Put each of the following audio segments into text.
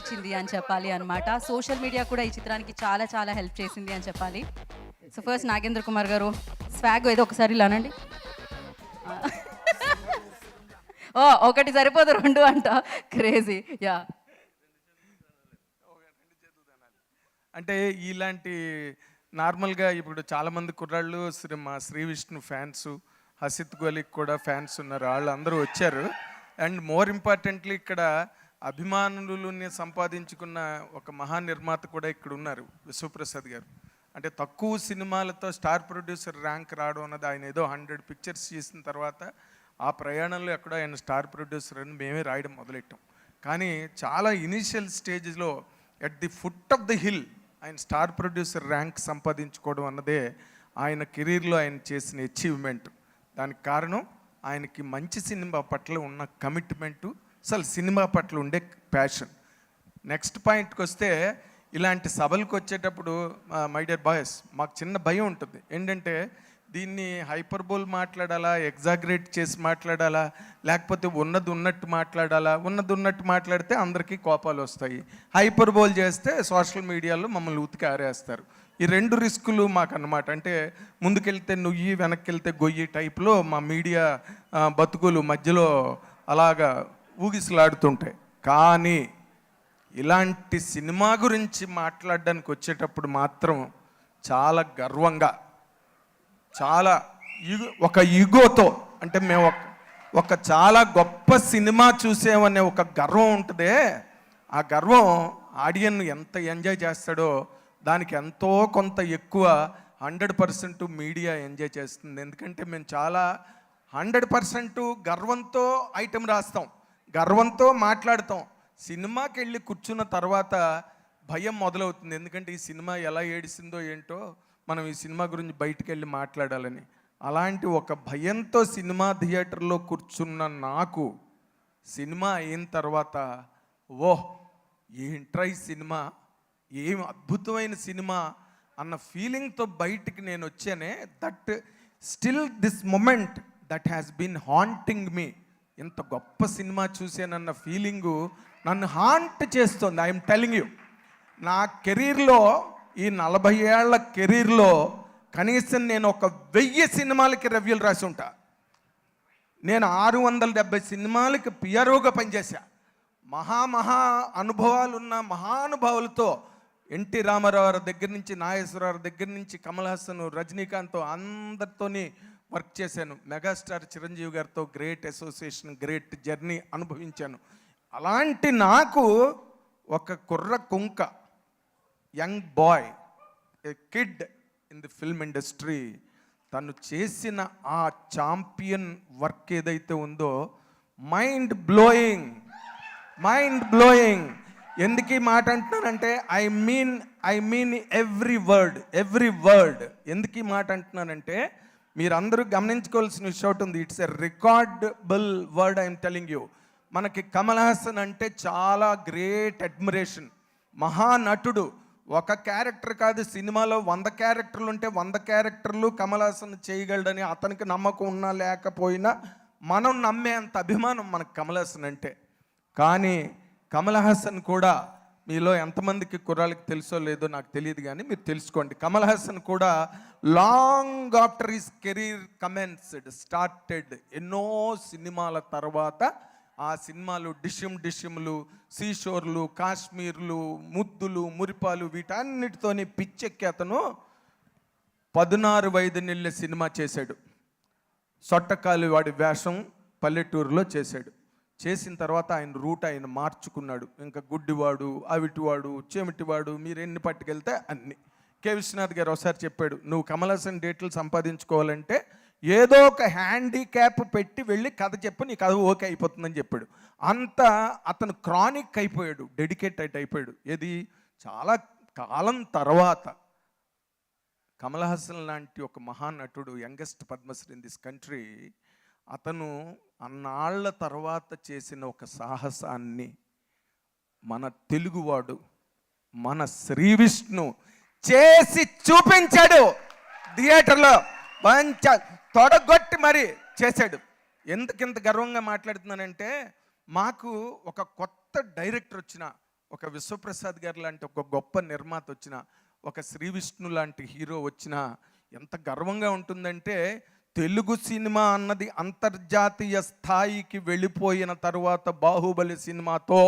ఇచ్చింది అని చెప్పాలి అనమాట. సోషల్ మీడియా కూడా ఈ చిత్రానికి చాలా చాలా హెల్ప్ చేసింది అని చెప్పాలి. సో ఫస్ట్ నాగేంద్ర కుమార్ గారు స్వాగ్ ఏదో ఒకసారి ఇలా అనండి. ఓ ఒకటి సరిపోదు రెండు అంట, క్రేజీ. యా, అంటే ఇలాంటి నార్మల్గా ఇప్పుడు చాలామంది కుర్రాళ్ళు మా శ్రీ విష్ణు ఫ్యాన్స్, హసిత్ గోలికి కూడా ఫ్యాన్స్ ఉన్నారు, వాళ్ళు అందరూ వచ్చారు. అండ్ మోర్ ఇంపార్టెంట్లీ ఇక్కడ అభిమానులని సంపాదించుకున్న ఒక మహానిర్మాత కూడా ఇక్కడ ఉన్నారు, విశ్వప్రసాద్ గారు. అంటే తక్కువ సినిమాలతో స్టార్ ప్రొడ్యూసర్ ర్యాంక్ రావడం అన్నది, ఆయన ఏదో 100 పిక్చర్స్ చేసిన తర్వాత ఆ ప్రయాణంలో ఎక్కడో ఆయన స్టార్ ప్రొడ్యూసర్ అని మేమే రాయడం మొదలెట్టాం. కానీ చాలా ఇనీషియల్ స్టేజ్లో at the foot of the hill ఆయన స్టార్ ప్రొడ్యూసర్ ర్యాంక్ సంపాదించుకోవడం అన్నదే ఆయన కెరీర్లో ఆయన చేసిన అచీవ్మెంట్. దానికి కారణం ఆయనకి మంచి సినిమా పట్ల ఉన్న కమిట్మెంటు, అసలు సినిమా పట్ల ఉండే ప్యాషన్. నెక్స్ట్ పాయింట్కి వస్తే, ఇలాంటి సభలకు వచ్చేటప్పుడు మై డియర్ బాయ్స్, మాకు చిన్న భయం ఉంటుంది. ఏంటంటే దీన్ని హైపర్బోల్ మాట్లాడాలా, ఎగ్జాగ్రేట్ చేసి మాట్లాడాలా, లేకపోతే ఉన్నది ఉన్నట్టు మాట్లాడాలా. ఉన్నది ఉన్నట్టు మాట్లాడితే అందరికీ కోపాలు వస్తాయి, హైపర్బోల్ చేస్తే సోషల్ మీడియాలో మమ్మల్ని ఉతికి ఆరేస్తారు. ఈ 2 రిస్కులు మాకు అన్నమాట. అంటే ముందుకెళ్తే నుయ్యి, వెనక్కి వెళ్తే గొయ్యి టైప్లో మా మీడియా బతుకులు మధ్యలో అలాగా ఊగిసలాడుతుంటాయి. కానీ ఇలాంటి సినిమా గురించి మాట్లాడడానికి వచ్చేటప్పుడు మాత్రం చాలా గర్వంగా, చాలా ఒక ఈగోతో, అంటే మేము ఒక చాలా గొప్ప సినిమా చూసామనే ఒక గర్వం ఉంటుందే, ఆ గర్వం ఆడియన్ ఎంత ఎంజాయ్ చేస్తాడో దానికి ఎంతో కొంత ఎక్కువ 100% మీడియా ఎంజాయ్ చేస్తుంది. ఎందుకంటే మేము చాలా 100% గర్వంతో ఐటెం రాస్తాం, గర్వంతో మాట్లాడతాం. సినిమాకి వెళ్ళి కూర్చున్న తర్వాత భయం మొదలవుతుంది. ఎందుకంటే ఈ సినిమా ఎలా ఏడిసిందో ఏంటో, మనం ఈ సినిమా గురించి బయటికి వెళ్ళి మాట్లాడాలని. అలాంటి ఒక భయంతో సినిమా థియేటర్లో కూర్చున్న నాకు సినిమా అయిన తర్వాత ఓహ్ ఏంట్రా ఈ సినిమా, ఏం అద్భుతమైన సినిమా అన్న ఫీలింగ్తో బయటికి నేను వచ్చానే. That still this moment that has been haunting me. ఇంత గొప్ప సినిమా చూసానన్న ఫీలింగు నన్ను హాంట్ చేస్తుంది. ఐఎమ్ టెలింగ్ యూ, నా కెరీర్లో, ఈ 40 ఏళ్ల కెరీర్లో కనీసం నేను ఒక 1000 సినిమాలకి రివ్యూలు రాసి ఉంటా. నేను 670 సినిమాలకి పిఆర్ఓగా పనిచేశా. మహా అనుభవాలున్న మహానుభావులతో, ఎన్టీ రామారావు దగ్గర నుంచి, నాగేశ్వరరావు దగ్గర నుంచి, కమల్ హాసన్, రజనీకాంత్ అందరితోని వర్క్ చేశాను. మెగాస్టార్ చిరంజీవి గారితో గ్రేట్ అసోసియేషన్, గ్రేట్ జర్నీ అనుభవించాను. అలాంటి నాకు ఒక కుర్ర కుంక, young boy, a kid in the film industry, తను చేసిన ఆ ఛాంపియన్ వర్క్ ఏదైతే ఉందో మైండ్ బ్లోయింగ్. ఎందుకు ఈ మాట అంటున్నానంటే ఐ మీన్ ఎవ్రీ వర్డ్. ఎందుకు ఈ మాట అంటున్నానంటే మీరందరూ గమనించుకోవాల్సిన విషయం ఉంటుంది. It's a recordable word I'm telling you. మనకి కమల్ హాసన్ అంటే చాలా గ్రేట్ అడ్మిరేషన్, మహానటుడు. ఒక క్యారెక్టర్ కాదు, సినిమాలో 100 క్యారెక్టర్లు ఉంటే 100 క్యారెక్టర్లు కమల్ హాసన్ చేయగలడని అతనికి నమ్మకం ఉన్నా లేకపోయినా మనం నమ్మేంత అభిమానం మనకు కమల్ హాసన్ అంటే. కానీ కమల్ హాసన్ కూడా, మీలో ఎంతమందికి కుర్రాళ్ళకి తెలుసో లేదో నాకు తెలియదు, కానీ మీరు తెలుసుకోండి, కమల్ హాసన్ కూడా long after his career started, ఎన్నో సినిమాల తర్వాత ఆ సినిమాలు డిషిమ్లు, సీషోర్లు, కాశ్మీర్లు, ముద్దులు, మురిపాలు, వీటన్నిటితోని పిచ్చెక్కి అతను 16 వైదనెళ్ళ సినిమా చేశాడు. సొట్టకాలి వాడి వేషం పల్లెటూరులో చేశాడు. చేసిన తర్వాత ఆయన రూట్ ఆయన మార్చుకున్నాడు. ఇంకా గుడ్డివాడు, అవిటివాడు, చెమిటివాడు, మీరు ఎన్ని పట్టుకెళ్తే అన్ని. కె విశ్వనాథ్ గారు ఒకసారి చెప్పాడు, నువ్వు కమల్ హాసన్ డేట్లు సంపాదించుకోవాలంటే ఏదో ఒక హ్యాండిక్యాప్ పెట్టి వెళ్ళి కథ చెప్పు, నీ కథ ఓకే అయిపోతుందని చెప్పాడు. అంత అతను క్రానిక్ అయిపోయాడు, డెడికేటెడ్ అయిపోయాడు. ఏది చాలా కాలం తర్వాత కమల్ హాసన్ లాంటి ఒక మహానటుడు, youngest Padmashri in this country, అతను అన్నాళ్ల తర్వాత చేసిన ఒక సాహసాన్ని మన తెలుగువాడు, మన శ్రీ విష్ణు చేసి చూపించాడు. థియేటర్లో తొడగొట్టి మరి చేశాడు. ఎందుకింత గర్వంగా మాట్లాడుతున్నానంటే, మాకు ఒక కొత్త డైరెక్టర్ వచ్చిన, ఒక విశ్వప్రసాద్ గారు లాంటి ఒక గొప్ప నిర్మాత వచ్చిన, ఒక శ్రీ విష్ణు లాంటి హీరో వచ్చిన ఎంత గర్వంగా ఉంటుందంటే, తెలుగు సినిమా అన్నది అంతర్జాతీయ స్థాయికి వెళ్ళిపోయిన తరువాత బాహుబలి సినిమాతో,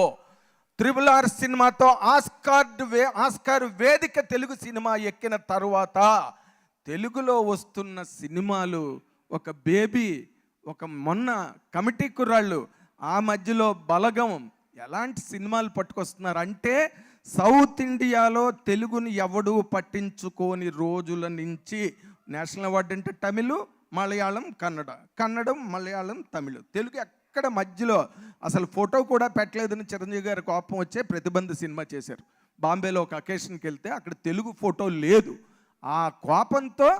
RRR సినిమాతో ఆస్కార్ వేదిక తెలుగు సినిమా ఎక్కిన తరువాత తెలుగులో వస్తున్న సినిమాలు ఒక బేబీ, ఒక మొన్న కమిటీ కుర్రాళ్ళు, ఆ మధ్యలో బలగం, ఎలాంటి సినిమాలు పట్టుకొస్తున్నారు అంటే సౌత్ ఇండియాలో తెలుగుని ఎవడూ పట్టించుకోని రోజుల నుంచి నేషనల్ అవార్డు అంటే తమిళ్, మలయాళం, కన్నడం, మలయాళం, తమిళ్, తెలుగు ఎక్కడ మధ్యలో అసలు ఫోటో కూడా పెట్టలేదని చిరంజీవి గారి కోపం వచ్చే ప్రతిబంధ సినిమా చేశారు. బాంబేలో ఒక అకేషన్కి వెళ్తే అక్కడ తెలుగు ఫోటో లేదు. ఆ కోపంతో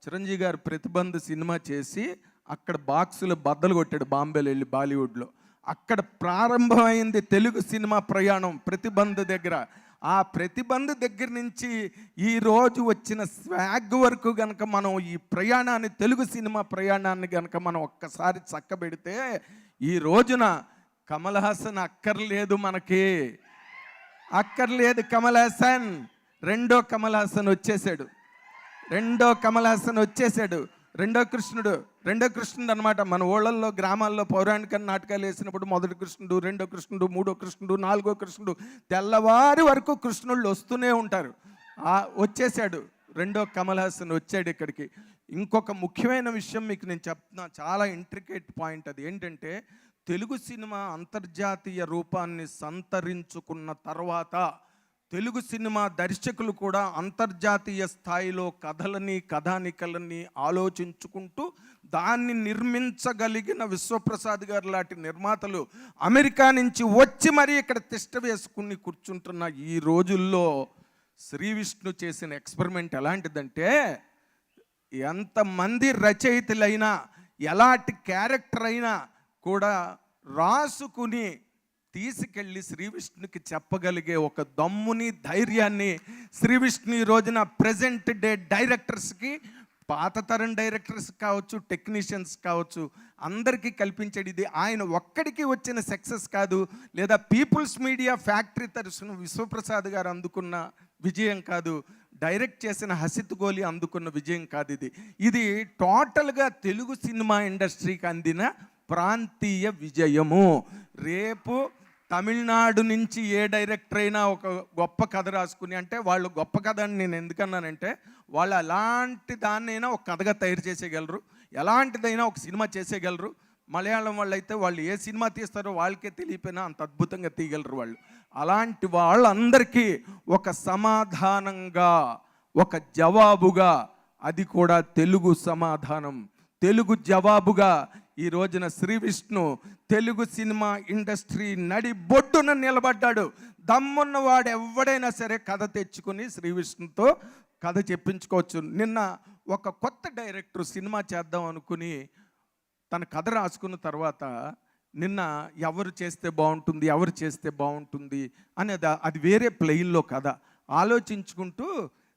చిరంజీవి గారు ప్రతిబంధ సినిమా చేసి అక్కడ బాక్సులు బద్దలు కొట్టాడు బాంబేలో వెళ్ళి బాలీవుడ్లో. అక్కడ ప్రారంభమైంది తెలుగు సినిమా ప్రయాణం ప్రతిబంధ దగ్గర. ఆ ప్రతిబంధ దగ్గర నుంచి ఈ రోజు వచ్చిన స్వాగ్ వరకు గనక మనం ఈ ప్రయాణాన్ని, తెలుగు సినిమా ప్రయాణాన్ని గనక మనం ఒక్కసారి చక్కబెడితే, ఈ రోజున కమల్ హాసన్ అక్కర్లేదు, మనకి అక్కర్లేదు కమల్ హాసన్. రెండో కమల్ హాసన్ వచ్చేసాడు. రెండో కృష్ణుడు అనమాట. మన ఊళ్ళల్లో గ్రామాల్లో పౌరాణిక నాటకాలు వేసినప్పుడు మొదటి కృష్ణుడు, రెండో కృష్ణుడు, మూడో కృష్ణుడు, నాలుగో కృష్ణుడు, తెల్లవారి వరకు కృష్ణుళ్ళు వస్తూనే ఉంటారు. వచ్చేసాడు రెండో కమల్ హాసన్ వచ్చాడు ఇక్కడికి. ఇంకొక ముఖ్యమైన విషయం మీకు నేను చెప్తున్నా, చాలా ఇంట్రికేట్ పాయింట్. అది ఏంటంటే, తెలుగు సినిమా అంతర్జాతీయ రూపాన్ని సంతరించుకున్న తర్వాత తెలుగు సినిమా దర్శకులు కూడా అంతర్జాతీయ స్థాయిలో కథలని, కథానికలని ఆలోచించుకుంటూ దాన్ని నిర్మించగలిగిన విశ్వప్రసాద్ గారు లాంటి నిర్మాతలు అమెరికా నుంచి వచ్చి మరీ ఇక్కడ తిష్ట వేసుకుని కూర్చుంటున్న ఈ రోజుల్లో శ్రీ విష్ణు చేసిన ఎక్స్పెరిమెంట్ ఎలాంటిదంటే, ఎంతమంది రచయితలైనా, ఎలాంటి క్యారెక్టర్ అయినా కూడా రాసుకుని తీసుకెళ్ళి శ్రీ విష్ణుకి చెప్పగలిగే ఒక దమ్ముని, ధైర్యాన్ని శ్రీ విష్ణు ఈ రోజున ప్రజెంట్ డే డైరెక్టర్స్కి, పాత తరం డైరెక్టర్స్ కావచ్చు, టెక్నీషియన్స్ కావచ్చు, అందరికీ కల్పించాడు. ఇది ఆయన ఒక్కడికి వచ్చిన సక్సెస్ కాదు, లేదా పీపుల్స్ మీడియా ఫ్యాక్టరీ తరఫున విశ్వప్రసాద్ గారు అందుకున్న విజయం కాదు, డైరెక్ట్ చేసిన హసిత్ గోలి అందుకున్న విజయం కాదు. ఇది టోటల్గా తెలుగు సినిమా ఇండస్ట్రీకి అందిన ప్రాంతీయ విజయము. రేపు తమిళనాడు నుంచి ఏ డైరెక్టర్ అయినా ఒక గొప్ప కథ రాసుకుని, అంటే వాళ్ళు గొప్ప కథ అని నేను ఎందుకన్నానంటే, వాళ్ళు ఎలాంటి దాన్నైనా ఒక కథగా తయారు చేసేయగలరు, ఎలాంటిదైనా ఒక సినిమా చేసేయగలరు. మలయాళం వాళ్ళు అయితే వాళ్ళు ఏ సినిమా తీస్తారో వాళ్ళకే తెలియపోయినా అంత అద్భుతంగా తీయగలరు వాళ్ళు. అలాంటి వాళ్ళందరికీ ఒక సమాధానంగా, ఒక జవాబుగా, అది కూడా తెలుగు సమాధానం, తెలుగు జవాబుగా ఈ రోజున శ్రీ విష్ణు తెలుగు సినిమా ఇండస్ట్రీ నడి బొడ్డున నిలబడ్డాడు. దమ్మున్నవాడు ఎవడైనా సరే కథ తెచ్చుకుని శ్రీ విష్ణుతో కథ చెప్పించుకోవచ్చు. నిన్న ఒక కొత్త డైరెక్టర్ సినిమా చేద్దాం అనుకుని తన కథ రాసుకున్న తర్వాత, నిన్న ఎవరు చేస్తే బాగుంటుంది అనేది అది వేరే ప్లెయిన్లో కథ ఆలోచించుకుంటూ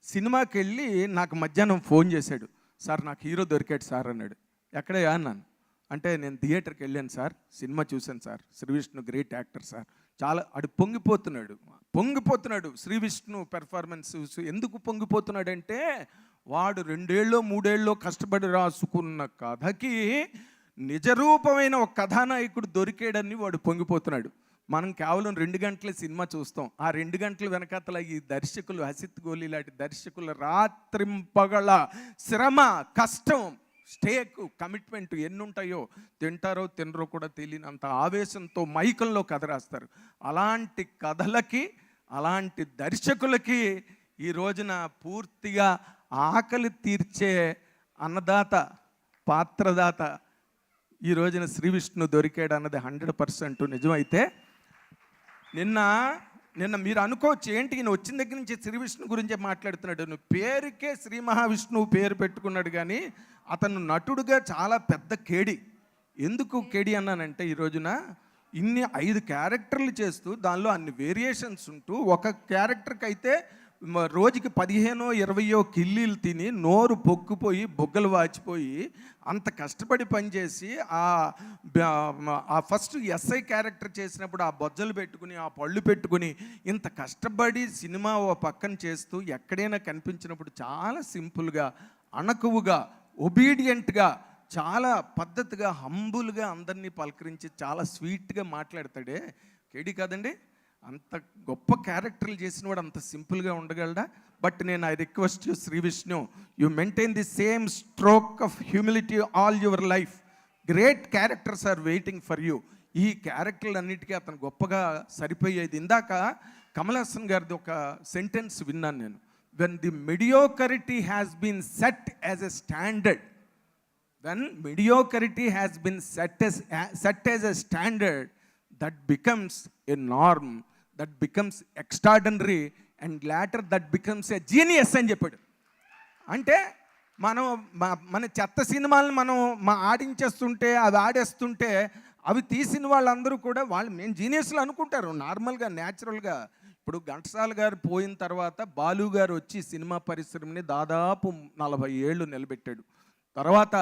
సినిమాకి వెళ్ళి నాకు మధ్యాహ్నం ఫోన్ చేశాడు. సార్, నాకు హీరో దొరికాడు సార్ అన్నాడు. ఎక్కడయ్యా అన్నాను. అంటే నేను థియేటర్కి వెళ్ళాను సార్, సినిమా చూశాను sir, Sri Vishnu great actor sir, చాలా అడు పొంగిపోతున్నాడు శ్రీ విష్ణు పెర్ఫార్మెన్స్. ఎందుకు పొంగిపోతున్నాడంటే, వాడు 2 ఏళ్ళో 3 ఏళ్ళో కష్టపడి రాసుకున్న కథకి నిజరూపమైన ఒక కథానాయకుడు దొరికాడని వాడు పొంగిపోతున్నాడు. మనం కేవలం 2 గంటలే సినిమా చూస్తాం. ఆ 2 గంటల వెనకాతల ఈ దర్శకులు, హసిత్ గోలి లాంటి దర్శకుల రాత్రింపగల శ్రమ, కష్టం, స్టేక్, కమిట్మెంట్ ఎన్నుంటాయో, తింటారో తినరో కూడా తెలియనంత ఆవేశంతో మైకంలో కథ రాస్తారు. అలాంటి కథలకి, అలాంటి దర్శకులకి ఈ రోజున పూర్తిగా ఆకలి తీర్చే అన్నదాత, పాత్రదాత ఈ రోజున శ్రీ విష్ణు దొరికాడు అన్నది 100% నిజమైతే, నిన్న మీరు అనుకోవచ్చు, ఏంటి ఈయన వచ్చిన దగ్గర నుంచి శ్రీ విష్ణు గురించే మాట్లాడుతున్నాడు. నువ్వు పేరుకే శ్రీ మహావిష్ణువు పేరు పెట్టుకున్నాడు, కానీ అతను నటుడుగా చాలా పెద్ద కేడి. ఎందుకు కేడి అన్నానంటే, ఈ రోజున ఇన్ని 5 క్యారెక్టర్లు చేస్తూ దానిలో అన్ని వేరియేషన్స్ ఉంటూ, ఒక క్యారెక్టర్కి అయితే రోజుకి 15-20 కిల్లీలు తిని నోరు పొక్కుపోయి బొగ్గలు వాచిపోయి అంత కష్టపడి పనిచేసి ఆ ఫస్ట్ ఎస్ఐ క్యారెక్టర్ చేసినప్పుడు ఆ బొజ్జలు పెట్టుకుని ఆ పళ్ళు పెట్టుకుని ఇంత కష్టపడి సినిమా ఓ పక్కన చేస్తూ ఎక్కడైనా కనిపించినప్పుడు చాలా సింపుల్గా అణకువుగా ఒబీడియంట్గా చాలా పద్ధతిగా హంబుల్గా అందరినీ పలకరించి చాలా స్వీట్గా మాట్లాడతాడే కేడి కాదండి. అంత గొప్ప క్యారెక్టర్లు చేసిన వాడు అంత సింపుల్గా ఉండగలడా? బట్ నేను I request you Sri Vishnu, you maintain the same stroke of humility all your life. Great characters are waiting for you. ఈ క్యారెక్టర్లు అన్నిటికీ అతను గొప్పగా సరిపోయేది. ఇందాక కమల్ హాసన్ గారిది ఒక సెంటెన్స్ విన్నాను నేను. When the mediocrity has been set as a standard, when mediocrity has been set as a standard, that becomes a norm, that becomes extraordinary, and later that becomes a genius అని చెప్పాడు. అంటే మనం మన చెత్త సినిమాలను మనం ఆడించేస్తుంటే అవి ఆడేస్తుంటే అవి తీసిన వాళ్ళందరూ కూడా మేము జీనియస్లు అనుకుంటారు నార్మల్గా న్యాచురల్గా. ఇప్పుడు ఘంటసాల గారు పోయిన తర్వాత బాలు గారు వచ్చి సినిమా పరిశ్రమని దాదాపు 40 ఏళ్ళు నిలబెట్టాడు. తర్వాత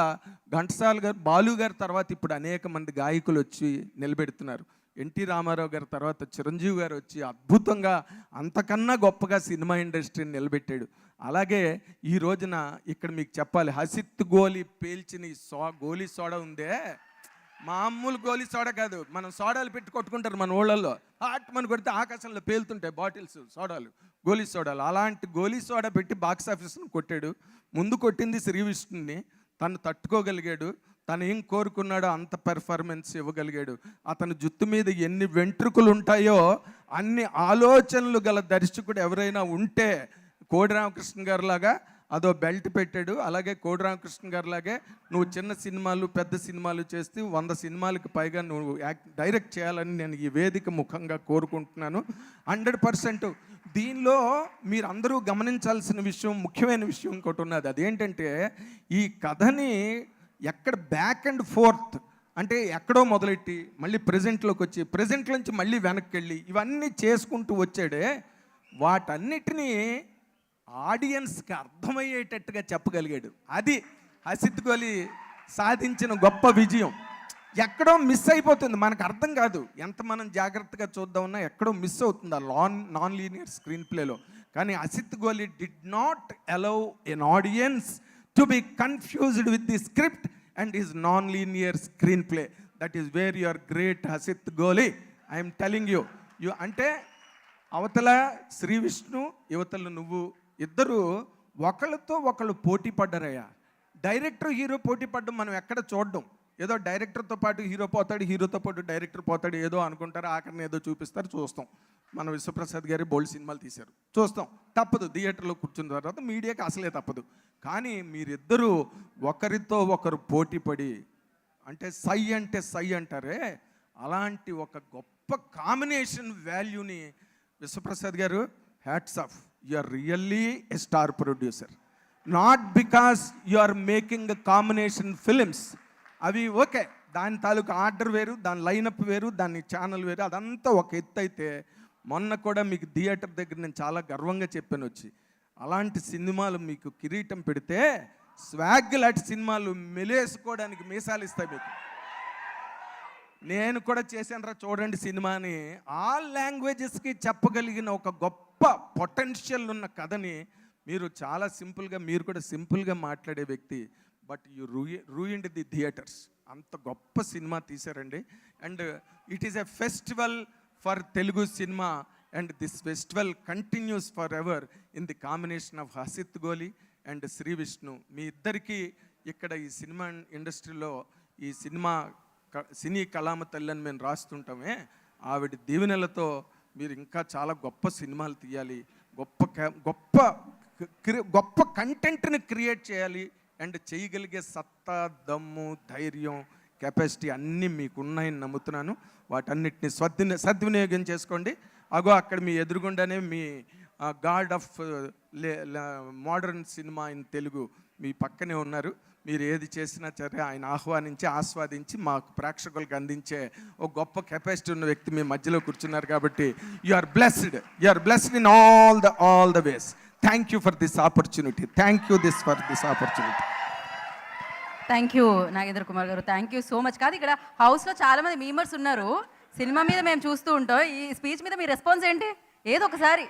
ఘంటసాల గారు, బాలు గారి తర్వాత ఇప్పుడు అనేక మంది గాయకులు వచ్చి నిలబెడుతున్నారు. ఎన్టీ రామారావు గారి తర్వాత చిరంజీవి గారు వచ్చి అద్భుతంగా అంతకన్నా గొప్పగా సినిమా ఇండస్ట్రీని నిలబెట్టాడు. అలాగే ఈ రోజున ఇక్కడ మీకు చెప్పాలి, హసిత్ గోలీ పేల్చిన ఈ గోలీ సోడా ఉందే, మామూలు గోలీ సోడా కాదు. మనం సోడాలు పెట్టి కొట్టుకుంటారు మన ఊళ్ళల్లో, మన కొడితే ఆకాశంలో పేలుతుంటాయి బాటిల్స్ సోడాలు, గోలీ సోడాలు. అలాంటి గోలీ సోడా పెట్టి బాక్స్ ఆఫీస్ను కొట్టాడు. ముందు కొట్టింది శ్రీ విష్ణుని. తను తట్టుకోగలిగాడు. తను ఏం కోరుకున్నాడో అంత పెర్ఫార్మెన్స్ ఇవ్వగలిగాడు. అతని జుత్తు మీద ఎన్ని వెంట్రుకలు ఉంటాయో అన్ని ఆలోచనలు గల దర్శకుడు ఎవరైనా ఉంటే కోడి రామకృష్ణ గారు లాగా అదో బెల్ట్ పెట్టాడు. అలాగే కోడి రామకృష్ణ గారు లాగే నువ్వు చిన్న సినిమాలు పెద్ద సినిమాలు చేస్తూ 100 సినిమాలకు పైగా నువ్వు డైరెక్ట్ చేయాలని నేను ఈ వేదిక ముఖంగా కోరుకుంటున్నాను. 100%. దీనిలో మీరు అందరూ గమనించాల్సిన విషయం, ముఖ్యమైన విషయం ఇంకోటి ఉన్నది. అదేంటంటే ఈ కథని ఎక్కడ బ్యాక్ అండ్ ఫోర్త్ అంటే ఎక్కడో మొదలెట్టి మళ్ళీ ప్రజెంట్లోకి వచ్చి ప్రజెంట్ నుంచి మళ్ళీ వెనక్కి వెళ్ళి ఇవన్నీ చేసుకుంటూ వచ్చాడే, వాటన్నిటినీ ఆడియన్స్కి అర్థమయ్యేటట్టుగా చెప్పగలిగాడు. అది హసిత్ గోలీ సాధించిన గొప్ప విజయం. ఎక్కడో మిస్ అయిపోతుంది, మనకు అర్థం కాదు. ఎంత మనం జాగ్రత్తగా చూద్దామన్నా ఎక్కడో మిస్ అవుతుంది ఆ నాన్ లీనియర్ స్క్రీన్ ప్లేలో. కానీ Hasith Goli did not allow an audience to be confused with the script and his non linear screenplay. That is where your great Hasith Goli. I'm telling you అంటే అవతల శ్రీ విష్ణు, యువతలు నువ్వు ఇద్దరు ఒకళ్ళతో ఒకళ్ళు పోటీ పడ్డారయ్యా. డైరెక్టర్ హీరో పోటీ పడ్డం మనం ఎక్కడ చూడడం. ఏదో డైరెక్టర్తో పాటు హీరో పోతాడు, హీరోతో పాటు డైరెక్టర్ పోతాడు, ఏదో అనుకుంటారు, ఆఖరిని ఏదో చూపిస్తారు, చూస్తాం. మన విశ్వప్రసాద్ గారి బోల్డ్ సినిమాలు తీశారు, చూస్తాం. తప్పదు, థియేటర్లో కూర్చున్న తర్వాత మీడియాకి అసలే తప్పదు. కానీ మీరిద్దరూ ఒకరితో ఒకరు పోటీ పడి అంటే సై అంటారే, అలాంటి ఒక గొప్ప కాంబినేషన్ వాల్యూని Vishwaprasad garu, hats off. You are really a star producer. Not because you are making combination films. అవి ఓకే, దాని తాలూకు ఆర్డర్ వేరు, దాని లైనప్ వేరు, దాని ఛానల్ వేరు, అదంతా ఒక ఎత్తు అయితే, మొన్న కూడా మీకు థియేటర్ దగ్గర నేను చాలా గర్వంగా చెప్పాను వచ్చి, అలాంటి సినిమాలు మీకు కిరీటం పెడితే స్వాగ్ లాంటి సినిమాలు మెలేసుకోవడానికి మీసాలు ఇస్తాయి మీకు. నేను కూడా చేశానురా చూడండి సినిమాని. ఆల్ లాంగ్వేజెస్కి చెప్పగలిగిన ఒక గొప్ప పొటెన్షియల్ ఉన్న కథని మీరు చాలా సింపుల్గా, మీరు కూడా సింపుల్గా మాట్లాడే వ్యక్తి, but you ruined the theatres. అంత గొప్ప సినిమా తీశారండి. And it is a festival for Telugu cinema and this festival continues forever in the combination of Hasith Goli and Shri Vishnu. మీ ఇద్దరికీ ఇక్కడ ఈ సినిమా ఇండస్ట్రీలో ఈ సినీ కళామ తల్లి అని మేము రాస్తుంటామే, ఆవిడ దీవెనలతో మీరు ఇంకా చాలా గొప్ప సినిమాలు తీయాలి, గొప్ప కంటెంట్ని క్రియేట్ చేయాలి. అండ్ చేయగలిగే సత్తా, దమ్ము, ధైర్యం, కెపాసిటీ అన్నీ మీకు ఉన్నాయని నమ్ముతున్నాను. వాటన్నిటిని సద్వినియోగం చేసుకోండి. అగో అక్కడ మీ ఎదురుగుండానే మీ god of modern cinema in Telugu మీ పక్కనే ఉన్నారు. మీరు ఏది చేసినా సరే ఆయన ఆహ్వానించి ఆస్వాదించి మాకు ప్రేక్షకులకు అందించే ఒక గొప్ప కెపాసిటీ ఉన్న వ్యక్తి మీ మధ్యలో కూర్చున్నారు కాబట్టి you are blessed in all the ways. Thank you for this opportunity. For this opportunity. Thank you Nagendra Kumar garu, thank you so much. కాదు ఇక్కడ హౌస్లో చాలా మంది మీమర్స్ ఉన్నారు, సినిమా మీద మేము చూస్తూ ఉంటాం, ఈ స్పీచ్ మీద మీ రెస్పాన్స్ ఏంటి? ఏదో ఒకసారి